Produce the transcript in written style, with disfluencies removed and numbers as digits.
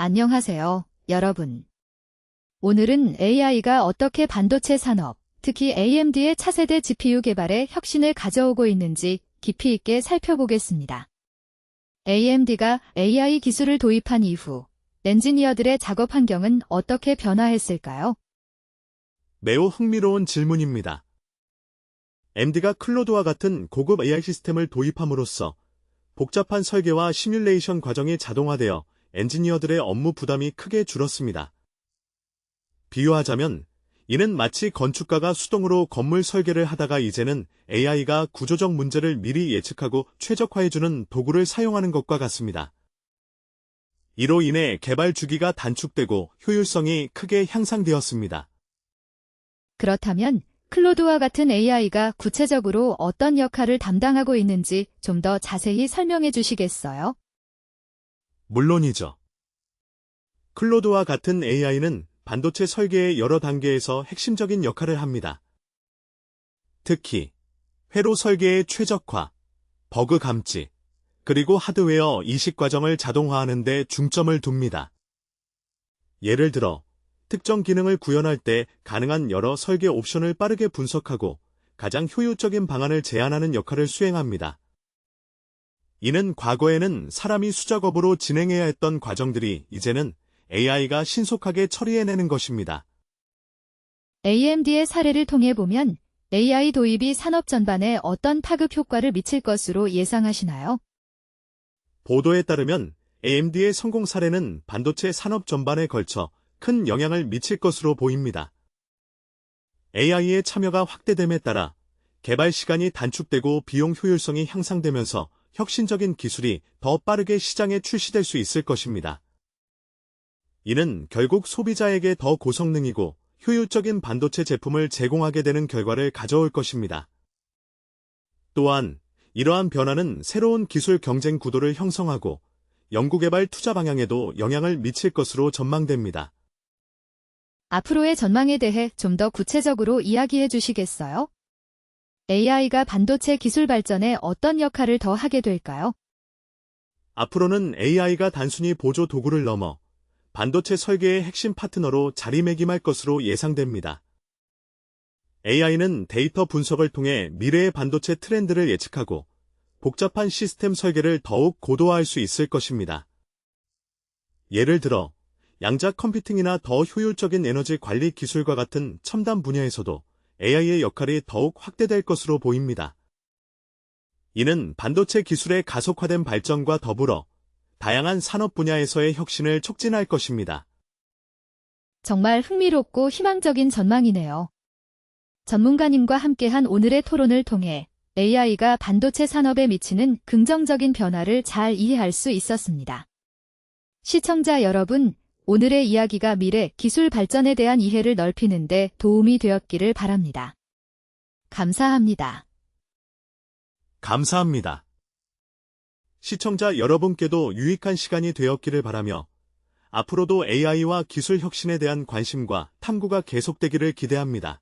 안녕하세요, 여러분. 오늘은 AI가 어떻게 반도체 산업, 특히 AMD의 차세대 GPU 개발에 혁신을 가져오고 있는지 깊이 있게 살펴보겠습니다. AMD가 AI 기술을 도입한 이후 엔지니어들의 작업 환경은 어떻게 변화했을까요? 매우 흥미로운 질문입니다. AMD가 클로드와 같은 고급 AI 시스템을 도입함으로써 복잡한 설계와 시뮬레이션 과정이 자동화되어 엔지니어들의 업무 부담이 크게 줄었습니다. 비유하자면 이는 마치 건축가가 수동으로 건물 설계를 하다가 이제는 AI가 구조적 문제를 미리 예측하고 최적화해주는 도구를 사용하는 것과 같습니다. 이로 인해 개발 주기가 단축되고 효율성이 크게 향상되었습니다. 그렇다면 클로드와 같은 AI가 구체적으로 어떤 역할을 담당하고 있는지 좀 더 자세히 설명해 주시겠어요? 물론이죠. 클로드와 같은 AI는 반도체 설계의 여러 단계에서 핵심적인 역할을 합니다. 특히 회로 설계의 최적화, 버그 감지, 그리고 하드웨어 이식 과정을 자동화하는 데 중점을 둡니다. 예를 들어 특정 기능을 구현할 때 가능한 여러 설계 옵션을 빠르게 분석하고 가장 효율적인 방안을 제안하는 역할을 수행합니다. 이는 과거에는 사람이 수작업으로 진행해야 했던 과정들이 이제는 AI가 신속하게 처리해내는 것입니다. AMD의 사례를 통해 보면 AI 도입이 산업 전반에 어떤 파급 효과를 미칠 것으로 예상하시나요? 보도에 따르면 AMD의 성공 사례는 반도체 산업 전반에 걸쳐 큰 영향을 미칠 것으로 보입니다. AI의 참여가 확대됨에 따라 개발 시간이 단축되고 비용 효율성이 향상되면서 혁신적인 기술이 더 빠르게 시장에 출시될 수 있을 것입니다. 이는 결국 소비자에게 더 고성능이고 효율적인 반도체 제품을 제공하게 되는 결과를 가져올 것입니다. 또한 이러한 변화는 새로운 기술 경쟁 구도를 형성하고 연구개발 투자 방향에도 영향을 미칠 것으로 전망됩니다. 앞으로의 전망에 대해 좀 더 구체적으로 이야기해 주시겠어요? AI가 반도체 기술 발전에 어떤 역할을 더 하게 될까요? 앞으로는 AI가 단순히 보조 도구를 넘어 반도체 설계의 핵심 파트너로 자리매김할 것으로 예상됩니다. AI는 데이터 분석을 통해 미래의 반도체 트렌드를 예측하고 복잡한 시스템 설계를 더욱 고도화할 수 있을 것입니다. 예를 들어 양자 컴퓨팅이나 더 효율적인 에너지 관리 기술과 같은 첨단 분야에서도 AI의 역할이 더욱 확대될 것으로 보입니다. 이는 반도체 기술의 가속화된 발전과 더불어 다양한 산업 분야에서의 혁신을 촉진할 것입니다. 정말 흥미롭고 희망적인 전망이네요. 전문가님과 함께한 오늘의 토론을 통해 AI가 반도체 산업에 미치는 긍정적인 변화를 잘 이해할 수 있었습니다. 시청자 여러분, 오늘의 이야기가 미래 기술 발전에 대한 이해를 넓히는 데 도움이 되었기를 바랍니다. 감사합니다. 감사합니다. 시청자 여러분께도 유익한 시간이 되었기를 바라며 앞으로도 AI와 기술 혁신에 대한 관심과 탐구가 계속되기를 기대합니다.